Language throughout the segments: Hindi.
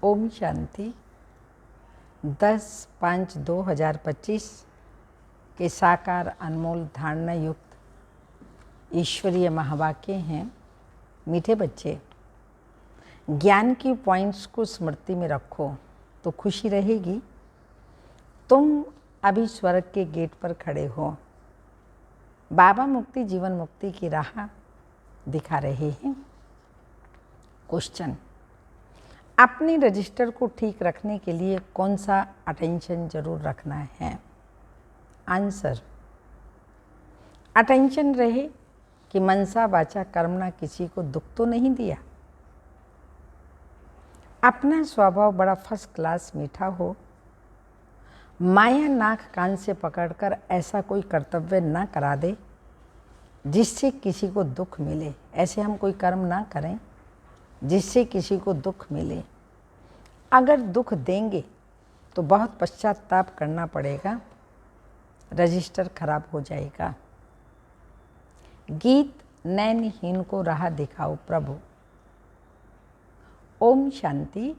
ओम शांति। 10/5/2025 के साकार अनमोल धारणा युक्त ईश्वरीय महावाक्य हैं। मीठे बच्चे, ज्ञान की पॉइंट्स को स्मृति में रखो तो खुशी रहेगी। तुम अभी स्वर्ग के गेट पर खड़े हो। बाबा मुक्ति जीवन मुक्ति की राह दिखा रहे हैं। क्वेश्चन, अपने रजिस्टर को ठीक रखने के लिए कौन सा अटेंशन जरूर रखना है? आंसर, अटेंशन रहे कि मनसा वाचा कर्मणा किसी को दुख तो नहीं दिया। अपना स्वभाव बड़ा फर्स्ट क्लास मीठा हो। माया नाक कान से पकड़कर ऐसा कोई कर्तव्य ना करा दे जिससे किसी को दुख मिले। ऐसे हम कोई कर्म ना करें जिससे किसी को दुख मिले। अगर दुख देंगे तो बहुत पश्चाताप करना पड़ेगा, रजिस्टर खराब हो जाएगा। गीत नैनहीन को राह दिखाओ प्रभु। ओम शांति।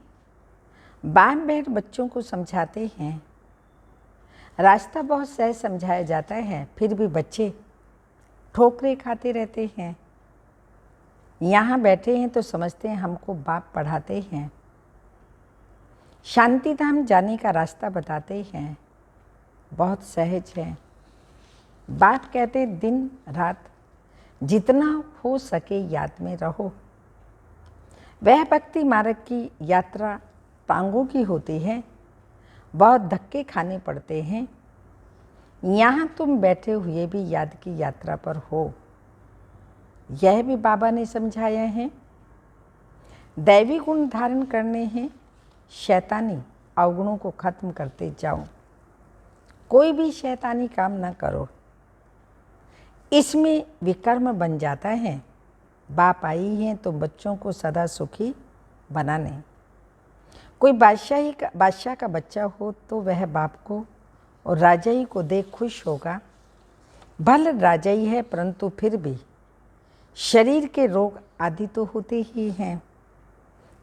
बाप बैठ बच्चों को समझाते हैं। रास्ता बहुत सहज समझाया जाता है, फिर भी बच्चे ठोकरें खाते रहते हैं। यहाँ बैठे हैं तो समझते हैं हमको बाप पढ़ाते हैं। शांति धाम जाने का रास्ता बताते हैं, बहुत सहज है। बाप कहते दिन रात जितना हो सके याद में रहो। वह भक्ति मार्ग की यात्रा टांगों की होती है, बहुत धक्के खाने पड़ते हैं। यहाँ तुम बैठे हुए भी याद की यात्रा पर हो, यह भी बाबा ने समझाया है। दैवी गुण धारण करने हैं, शैतानी अवगुणों को खत्म करते जाओ। कोई भी शैतानी काम ना करो, इसमें विकर्म बन जाता है। बाप आई हैं तो बच्चों को सदा सुखी बनाने। कोई बादशाह का बच्चा हो तो वह बाप को और राजाई को देख खुश होगा। भले राजाई है परंतु फिर भी शरीर के रोग आदि तो होते ही हैं।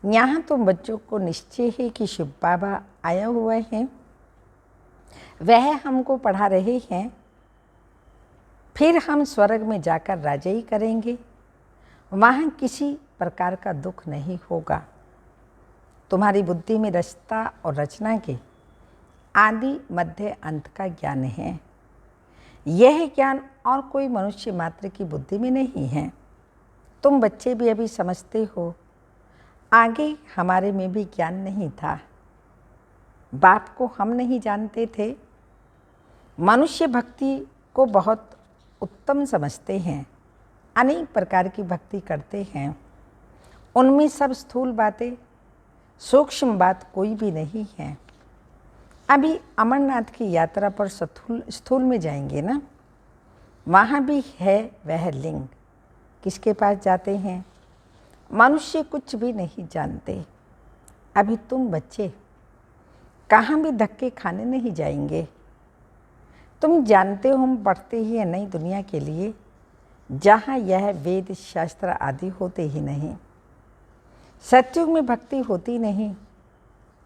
यहाँ तो बच्चों को निश्चय है कि शिव बाबा आया हुआ है, वह हमको पढ़ा रहे हैं। फिर हम स्वर्ग में जाकर राजाई करेंगे, वहाँ किसी प्रकार का दुख नहीं होगा। तुम्हारी बुद्धि में रचता और रचना के आदि मध्य अंत का ज्ञान है। यह ज्ञान और कोई मनुष्य मात्र की बुद्धि में नहीं है। तुम बच्चे भी अभी समझते हो, आगे हमारे में भी ज्ञान नहीं था। बाप को हम नहीं जानते थे। मनुष्य भक्ति को बहुत उत्तम समझते हैं, अनेक प्रकार की भक्ति करते हैं। उनमें सब स्थूल बातें, सूक्ष्म बात कोई भी नहीं है। अभी अमरनाथ की यात्रा पर स्थूल में जाएंगे ना, वहाँ भी है वह लिंग। किसके पास जाते हैं? मनुष्य कुछ भी नहीं जानते। अभी तुम बच्चे कहाँ भी धक्के खाने नहीं जाएंगे। तुम जानते हो हम पढ़ते ही हैं नई दुनिया के लिए, जहाँ यह वेद शास्त्र आदि होते ही नहीं। सतयुग में भक्ति होती नहीं,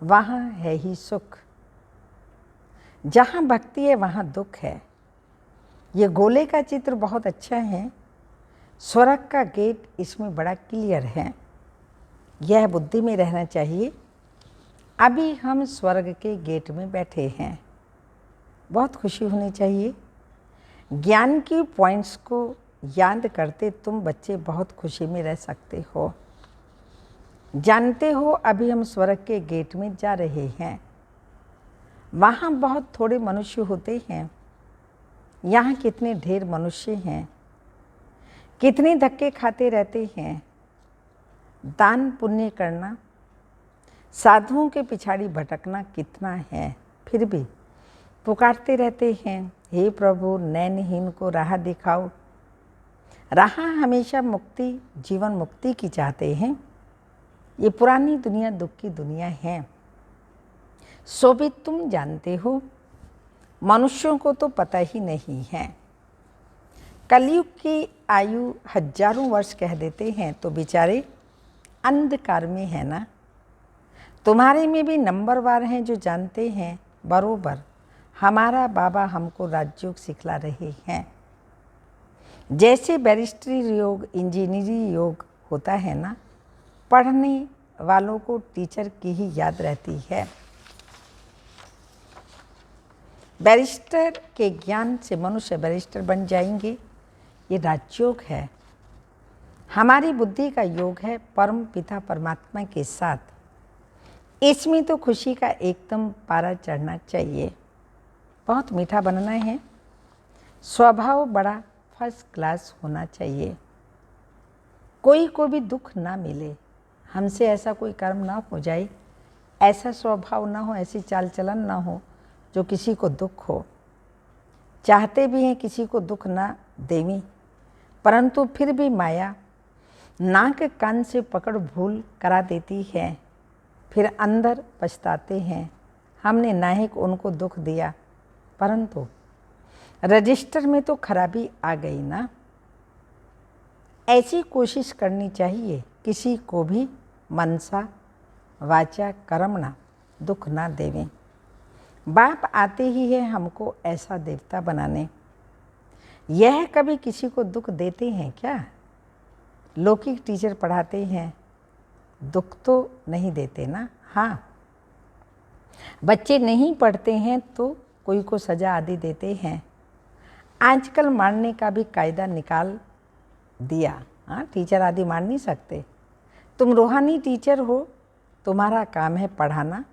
वहाँ है ही सुख। जहाँ भक्ति है वहाँ दुख है। ये गोले का चित्र बहुत अच्छा है। स्वर्ग का गेट इसमें बड़ा क्लियर है, यह बुद्धि में रहना चाहिए। अभी हम स्वर्ग के गेट में बैठे हैं, बहुत खुशी होनी चाहिए। ज्ञान की पॉइंट्स को याद करते तुम बच्चे बहुत खुशी में रह सकते हो। जानते हो अभी हम स्वर्ग के गेट में जा रहे हैं। वहाँ बहुत थोड़े मनुष्य होते हैं, यहाँ कितने ढेर मनुष्य हैं। कितने धक्के खाते रहते हैं। दान पुण्य करना, साधुओं के पिछाड़ी भटकना कितना है, फिर भी पुकारते रहते हैं, हे प्रभु नैनहीन को राह दिखाओ। राह हमेशा मुक्ति जीवन मुक्ति की चाहते हैं। ये पुरानी दुनिया दुख की दुनिया है, सो भी तुम जानते हो। मनुष्यों को तो पता ही नहीं है। कलयुग की आयु हजारों वर्ष कह देते हैं तो बेचारे अंधकार में है ना। तुम्हारे में भी नंबरवार हैं जो जानते हैं बरोबर हमारा बाबा हमको राजयोग सिखला रहे हैं। जैसे बैरिस्ट्री योग, इंजीनियरिंग योग होता है ना, पढ़ने वालों को टीचर की ही याद रहती है। बैरिस्टर के ज्ञान से मनुष्य बैरिस्टर बन जाएंगे, ये राजयोग है। हमारी बुद्धि का योग है परम पिता परमात्मा के साथ। इसमें तो खुशी का एकदम पारा चढ़ना चाहिए। बहुत मीठा बनना है, स्वभाव बड़ा फर्स्ट क्लास होना चाहिए। कोई को भी दुख ना मिले, हमसे ऐसा कोई कर्म ना हो जाए, ऐसा स्वभाव ना हो, ऐसी चाल चलन ना हो जो किसी को दुख हो। चाहते भी हैं किसी को दुख ना देवी, परंतु फिर भी माया नाक कान से पकड़ भूल करा देती है। फिर अंदर पछताते हैं हमने नाहिक उनको दुख दिया, परंतु रजिस्टर में तो खराबी आ गई ना। ऐसी कोशिश करनी चाहिए किसी को भी मनसा वाचा कर्मणा दुख ना देवें। बाप आते ही है हमको ऐसा देवता बनाने। यह कभी किसी को दुख देते हैं क्या? लौकिक टीचर पढ़ाते हैं, दुख तो नहीं देते ना। हाँ, बच्चे नहीं पढ़ते हैं तो कोई को सज़ा आदि देते हैं। आजकल मारने का भी कायदा निकाल दिया। हाँ, टीचर आदि मार नहीं सकते। तुम रूहानी टीचर हो, तुम्हारा काम है पढ़ाना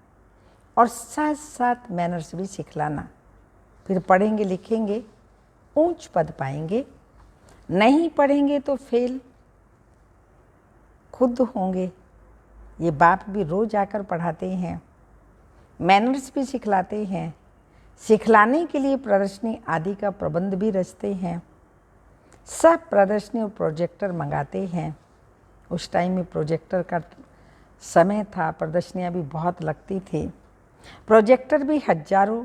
और साथ साथ मैनर्स भी सिखलाना। फिर पढ़ेंगे लिखेंगे, ऊंच पद पाएंगे। नहीं पढ़ेंगे तो फेल खुद होंगे। ये बाप भी रोज आकर पढ़ाते हैं, मैनर्स भी सिखलाते हैं। सिखलाने के लिए प्रदर्शनी आदि का प्रबंध भी रचते हैं। सब प्रदर्शनी और प्रोजेक्टर मंगाते हैं। उस टाइम में प्रोजेक्टर का समय था, प्रदर्शनियाँ भी बहुत लगती थी। प्रोजेक्टर भी हजारों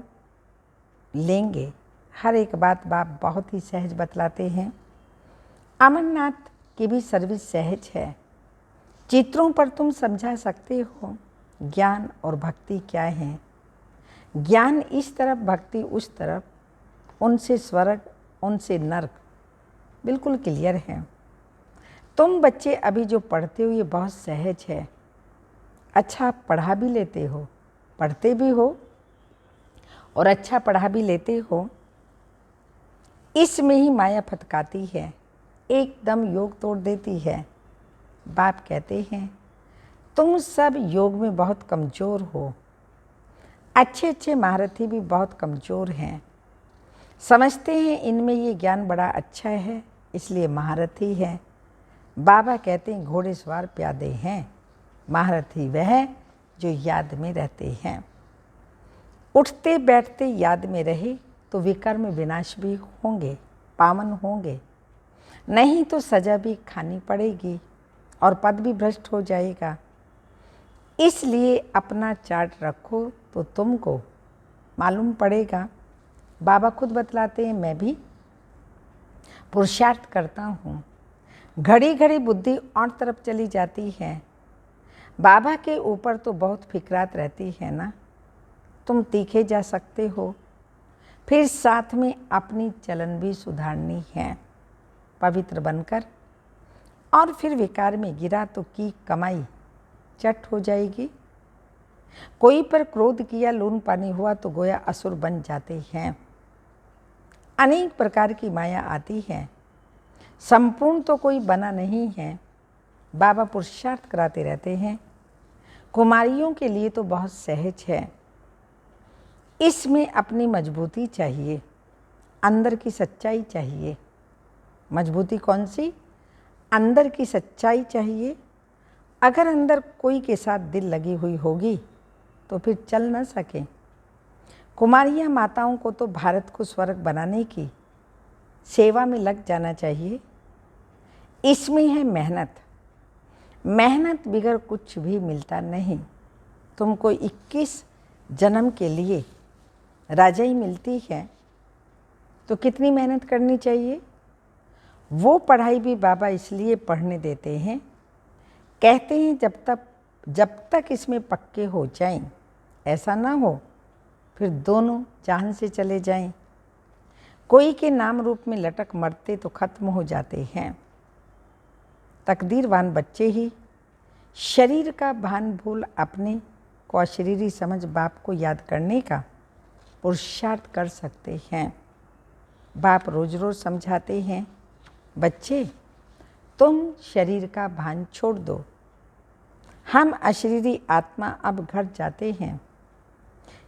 लेंगे। हर एक बात बाप बहुत ही सहज बतलाते हैं। अमरनाथ की भी सर्विस सहज है। चित्रों पर तुम समझा सकते हो ज्ञान और भक्ति क्या है। ज्ञान इस तरफ, भक्ति उस तरफ, उनसे स्वर्ग उनसे नरक, बिल्कुल क्लियर है। तुम बच्चे अभी जो पढ़ते हो ये बहुत सहज है। अच्छा पढ़ा भी लेते हो, पढ़ते भी हो और अच्छा पढ़ा भी लेते हो। इसमें ही माया फटकाती है, एकदम योग तोड़ देती है। बाप कहते हैं तुम सब योग में बहुत कमज़ोर हो। अच्छे अच्छे महारथी भी बहुत कमज़ोर हैं। समझते हैं इनमें ये ज्ञान बड़ा अच्छा है इसलिए महारथी है। बाबा कहते हैं घोड़ेसवार प्यादे हैं, महारथी वह जो याद में रहते हैं। उठते बैठते याद में रहे तो विकर्म विनाश भी होंगे, पावन होंगे। नहीं तो सजा भी खानी पड़ेगी और पद भी भ्रष्ट हो जाएगा। इसलिए अपना चार्ट रखो तो तुमको मालूम पड़ेगा। बाबा खुद बतलाते हैं मैं भी पुरुषार्थ करता हूँ। घड़ी घड़ी बुद्धि और तरफ चली जाती है। बाबा के ऊपर तो बहुत फिक्रात रहती है ना। तुम तीखे जा सकते हो, फिर साथ में अपनी चलन भी सुधारनी है पवित्र बनकर। और फिर विकार में गिरा तो की कमाई चट हो जाएगी। कोई पर क्रोध किया, लून पानी हुआ तो गोया असुर बन जाते हैं। अनेक प्रकार की माया आती है, संपूर्ण तो कोई बना नहीं है। बाबा पुरुषार्थ कराते रहते हैं। कुमारियों के लिए तो बहुत सहज है। इसमें अपनी मजबूती चाहिए, अंदर की सच्चाई चाहिए। मजबूती कौन सी? अंदर की सच्चाई चाहिए। अगर अंदर कोई के साथ दिल लगी हुई होगी तो फिर चल न सके। कुमारियाँ माताओं को तो भारत को स्वर्ग बनाने की सेवा में लग जाना चाहिए। इसमें है मेहनत। मेहनत बिगर कुछ भी मिलता नहीं। तुमको 21 जन्म के लिए राजाई मिलती है तो कितनी मेहनत करनी चाहिए। वो पढ़ाई भी बाबा इसलिए पढ़ने देते हैं, कहते हैं जब तक जब तक इसमें पक्के हो जाएं, ऐसा ना हो फिर दोनों जहान से चले जाएं। कोई के नाम रूप में लटक मरते तो खत्म हो जाते हैं। तकदीरवान बच्चे ही शरीर का भान भूल अपने को अशरीरी समझ बाप को याद करने का पुरुषार्थ कर सकते हैं। बाप रोज रोज समझाते हैं, बच्चे तुम शरीर का भान छोड़ दो। हम अशरीरी आत्मा अब घर जाते हैं।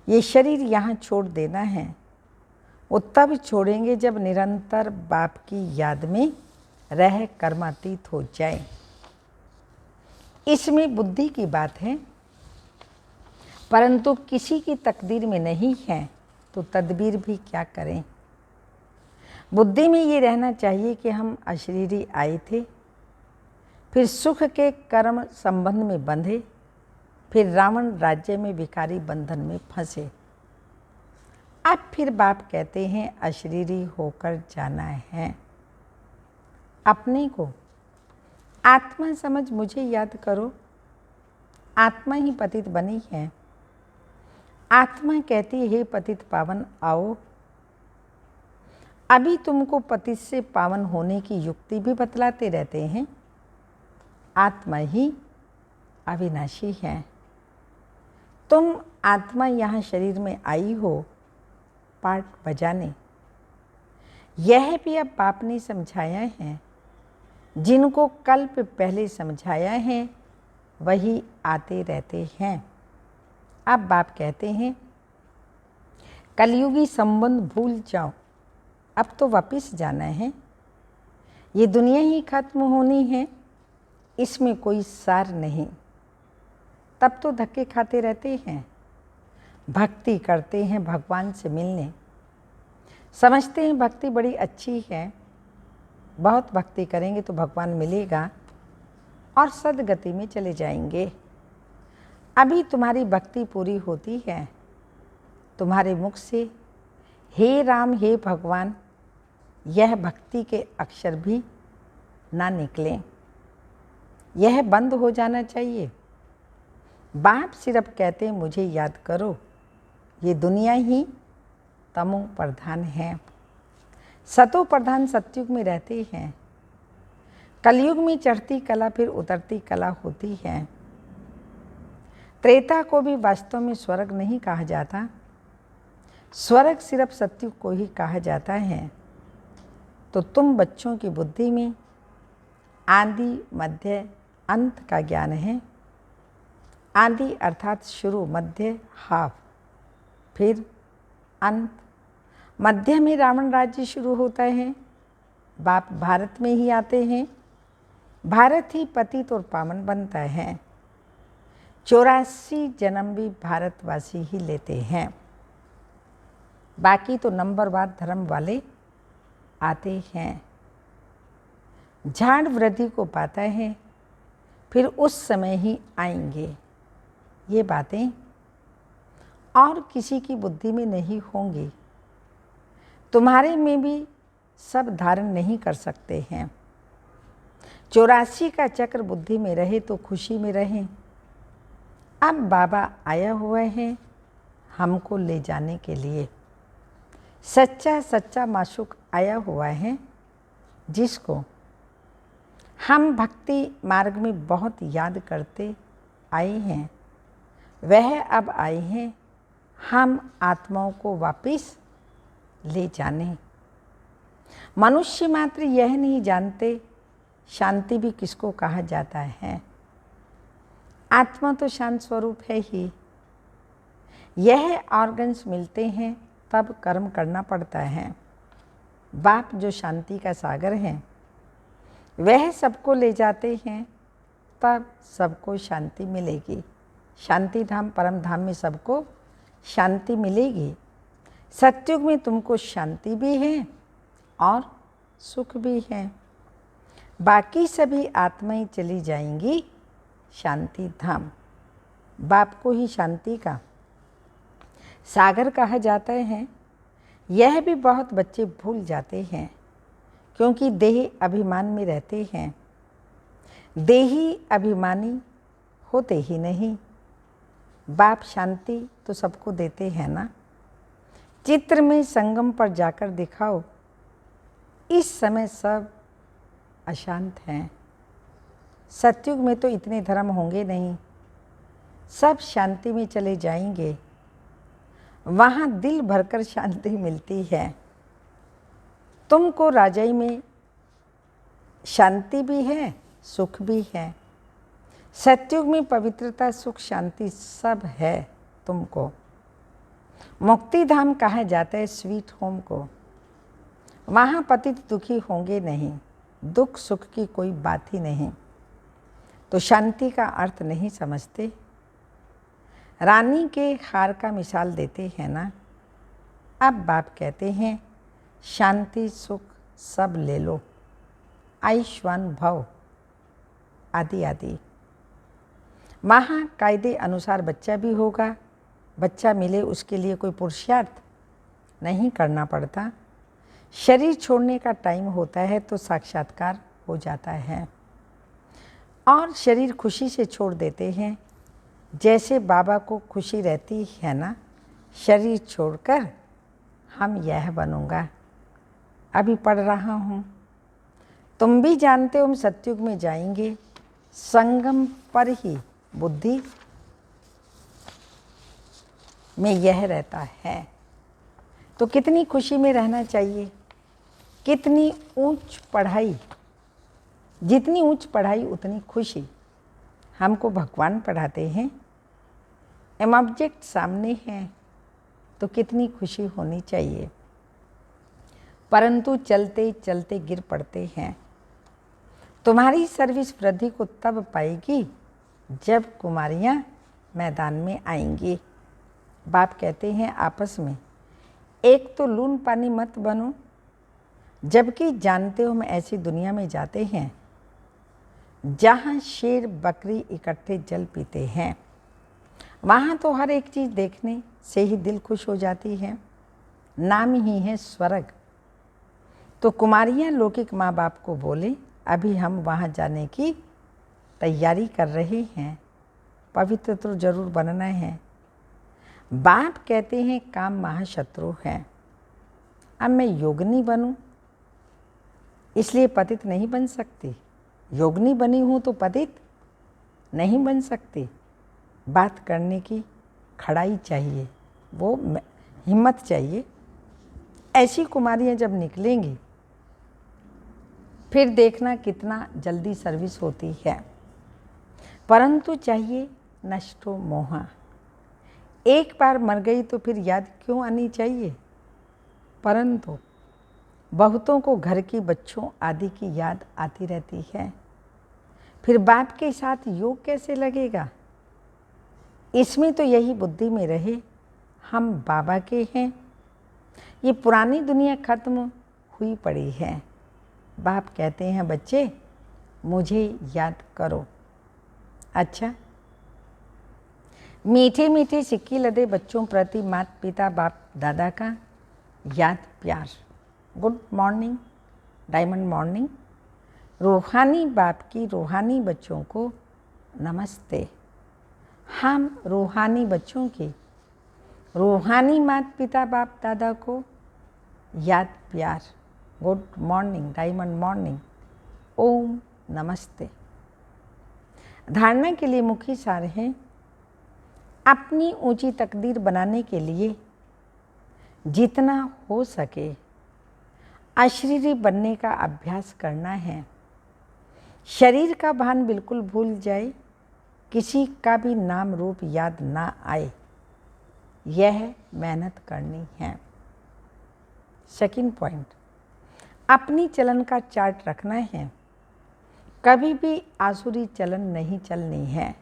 ये शरीर यहाँ छोड़ देना है। वो तब छोड़ेंगे जब निरंतर बाप की याद में रह कर्मातीत हो जाए। इसमें बुद्धि की बात है, परंतु किसी की तकदीर में नहीं है तो तदबीर भी क्या करें। बुद्धि में ये रहना चाहिए कि हम अशरीरी आए थे, फिर सुख के कर्म संबंध में बंधे, फिर रावण राज्य में विकारी बंधन में फंसे। अब फिर बाप कहते हैं अशरीरी होकर जाना है। अपने को आत्मा समझ मुझे याद करो। आत्मा ही पतित बनी है। आत्मा कहती है पतित पावन आओ। अभी तुमको पतित से पावन होने की युक्ति भी बतलाते रहते हैं। आत्मा ही अविनाशी है। तुम आत्मा यहाँ शरीर में आई हो पाठ बजाने। यह भी अब बाप ने समझाया है। जिनको कल्प पहले समझाया है वही आते रहते हैं। अब बाप कहते हैं कलयुगी संबंध भूल जाओ, अब तो वापिस जाना है। ये दुनिया ही खत्म होनी है, इसमें कोई सार नहीं। तब तो धक्के खाते रहते हैं। भक्ति करते हैं भगवान से मिलने, समझते हैं भक्ति बड़ी अच्छी है, बहुत भक्ति करेंगे तो भगवान मिलेगा और सदगति में चले जाएंगे। अभी तुम्हारी भक्ति पूरी होती है, तुम्हारे मुख से हे राम हे भगवान यह भक्ति के अक्षर भी ना निकलें। यह बंद हो जाना चाहिए। बाप सिर्फ कहते हैं मुझे याद करो। ये दुनिया ही तमो प्रधान है, सतो प्रधान सतयुग में रहते हैं। कलयुग में चढ़ती कला फिर उतरती कला होती है। त्रेता को भी वास्तव में स्वर्ग नहीं कहा जाता, स्वर्ग सिर्फ सतयुग को ही कहा जाता है। तो तुम बच्चों की बुद्धि में आदि मध्य अंत का ज्ञान है। आदि अर्थात शुरू, मध्य हाफ, फिर अंत। मध्य में रावण राज्य शुरू होता है। बाप भारत में ही आते हैं। भारत ही पतित और पावन बनता है। 84 जन्म भी भारतवासी ही लेते हैं। बाकी तो नंबरवार धर्म वाले आते हैं। झाड़ वृद्धि को पाता है, फिर उस समय ही आएंगे। ये बातें और किसी की बुद्धि में नहीं होंगी। तुम्हारे में भी सब धारण नहीं कर सकते हैं। 84 का चक्र बुद्धि में रहे तो खुशी में रहें। अब बाबा आया हुआ है हमको ले जाने के लिए। सच्चा सच्चा माशूक आया हुआ है, जिसको हम भक्ति मार्ग में बहुत याद करते आए हैं। वह अब आए हैं हम आत्माओं को वापिस ले जाने। मनुष्य मात्र यह नहीं जानते शांति भी किसको कहा जाता है। आत्मा तो शांत स्वरूप है ही। यह ऑर्गन्स मिलते हैं तब कर्म करना पड़ता है। बाप जो शांति का सागर है वह सबको ले जाते हैं, तब सबको शांति मिलेगी। शांति धाम परम धाम में सबको शांति मिलेगी। सतयुग में तुमको शांति भी है और सुख भी है। बाकी सभी आत्माएं चली जाएंगी शांति धाम। बाप को ही शांति का सागर कहा जाता है। यह भी बहुत बच्चे भूल जाते हैं, क्योंकि देह अभिमान में रहते हैं। देही अभिमानी होते ही नहीं। बाप शांति तो सबको देते हैं ना। चित्र में संगम पर जाकर दिखाओ, इस समय सब अशांत हैं। सतयुग में तो इतने धर्म होंगे नहीं, सब शांति में चले जाएंगे। वहाँ दिल भरकर शांति मिलती है। तुमको राजाई में शांति भी है, सुख भी है। सतयुग में पवित्रता, सुख, शांति सब है तुमको। मुक्ति धाम कहा जाता है स्वीट होम को। वहाँ पतित दुखी होंगे नहीं, दुख सुख की कोई बात ही नहीं। तो शांति का अर्थ नहीं समझते। रानी के हार का मिसाल देते हैं ना। अब बाप कहते हैं शांति सुख सब ले लो, आयुष्मान भव आदि आदि। वहाँ कायदे अनुसार बच्चा भी होगा। बच्चा मिले उसके लिए कोई पुरुषार्थ नहीं करना पड़ता। शरीर छोड़ने का टाइम होता है तो साक्षात्कार हो जाता है और शरीर खुशी से छोड़ देते हैं। जैसे बाबा को खुशी रहती है ना, शरीर छोड़कर हम यह बनूंगा। अभी पढ़ रहा हूँ, तुम भी जानते हो हम सतयुग में जाएंगे। संगम पर ही बुद्धि में यह रहता है। तो कितनी खुशी में रहना चाहिए, कितनी ऊंच पढ़ाई, जितनी ऊंच पढ़ाई उतनी खुशी। हमको भगवान पढ़ाते हैं, ऑब्जेक्ट सामने है तो कितनी खुशी होनी चाहिए। परंतु चलते चलते गिर पड़ते हैं। तुम्हारी सर्विस वृद्धि को तब पाएगी जब कुमारियाँ मैदान में आएंगी। बाप कहते हैं आपस में एक तो लून पानी मत बनो, जबकि जानते हो हम ऐसी दुनिया में जाते हैं जहाँ शेर बकरी इकट्ठे जल पीते हैं। वहाँ तो हर एक चीज़ देखने से ही दिल खुश हो जाती है। नाम ही है स्वर्ग। तो कुमारियाँ लौकिक माँ बाप को बोले अभी हम वहाँ जाने की तैयारी कर रहे हैं, पवित्र तो जरूर बनना है। बाप कहते हैं काम महाशत्रु है। अब मैं योगिनी बनूं इसलिए पतित नहीं बन सकती। योगिनी बनी हूँ तो पतित नहीं बन सकती। बात करने की खड़ाई चाहिए, वो हिम्मत चाहिए। ऐसी कुमारियाँ जब निकलेंगी फिर देखना कितना जल्दी सर्विस होती है। परंतु चाहिए नष्टो मोहा। एक बार मर गई तो फिर याद क्यों आनी चाहिए। परंतु बहुतों को घर की बच्चों आदि की याद आती रहती है। फिर बाप के साथ योग कैसे लगेगा। इसमें तो यही बुद्धि में रहे हम बाबा के हैं। ये पुरानी दुनिया खत्म हुई पड़ी है। बाप कहते हैं बच्चे मुझे याद करो। अच्छा, मीठे मीठे सिक्की लदे बच्चों प्रति माता पिता बाप दादा का याद प्यार। Good morning, diamond morning. रूहानी बाप की रूहानी बच्चों को नमस्ते। हम रूहानी बच्चों की रूहानी माता पिता बाप दादा को याद प्यार। गुड मॉर्निंग, डायमंड मॉर्निंग, ओम नमस्ते। धारणा के लिए मुख्य सार हैं अपनी ऊंची तकदीर बनाने के लिए जितना हो सके अशरीरी बनने का अभ्यास करना है। शरीर का भान बिल्कुल भूल जाए, किसी का भी नाम रूप याद ना आए, यह मेहनत करनी है। सेकंड पॉइंट, अपनी चलन का चार्ट रखना है। कभी भी आसुरी चलन नहीं चलनी है।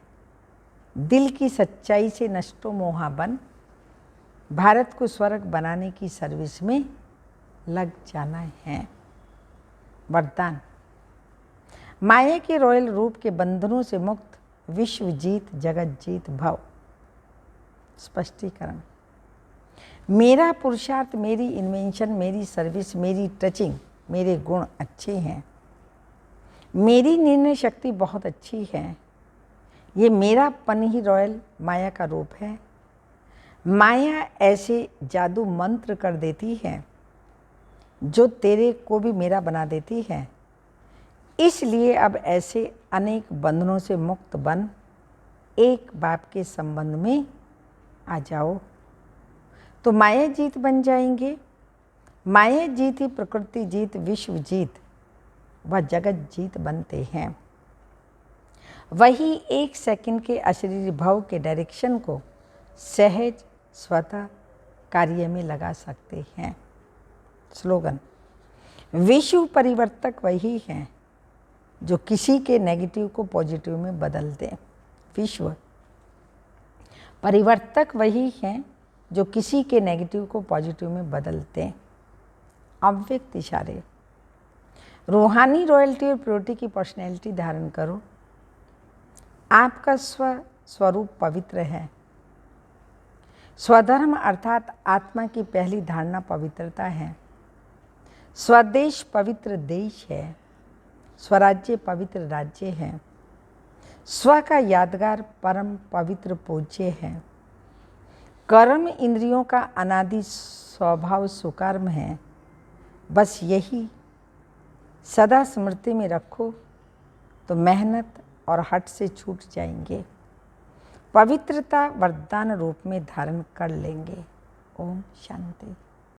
दिल की सच्चाई से नष्टो मोहा बन भारत को स्वर्ग बनाने की सर्विस में लग जाना है। वरदान, माया के रॉयल रूप के बंधनों से मुक्त विश्व जीत जगत जीत भव। स्पष्टीकरण, मेरा पुरुषार्थ, मेरी इन्वेंशन, मेरी सर्विस, मेरी टचिंग, मेरे गुण अच्छे हैं। मेरी निर्णय शक्ति बहुत अच्छी है। ये मेरापन ही रॉयल माया का रूप है। माया ऐसे जादू मंत्र कर देती है जो तेरे को भी मेरा बना देती है। इसलिए अब ऐसे अनेक बंधनों से मुक्त बन एक बाप के संबंध में आ जाओ, तो माया जीत बन जाएंगे। माया जीत ही प्रकृति जीत, विश्व जीत व जगत जीत बनते हैं। वही एक सेकंड के अशरीरी भाव के डायरेक्शन को सहज स्वतः कार्य में लगा सकते हैं। स्लोगन: विश्व परिवर्तक वही है जो किसी के नेगेटिव को पॉजिटिव में बदल दे। विश्व परिवर्तक वही है जो किसी के नेगेटिव को पॉजिटिव में बदल दे। अव्यक्त इशारे: रूहानी रॉयल्टी और प्योरिटी की पर्सनैलिटी धारण करो। आपका स्वरूप पवित्र है। स्वधर्म अर्थात आत्मा की पहली धारणा पवित्रता है। स्वदेश पवित्र देश है। स्वराज्य पवित्र राज्य है। स्व का यादगार परम पवित्र पूज्य है। कर्म इंद्रियों का अनादि स्वभाव सुकर्म है। बस यही सदा स्मृति में रखो तो मेहनत और हट से छूट जाएंगे। पवित्रता वरदान रूप में धारण कर लेंगे। ओम शांति।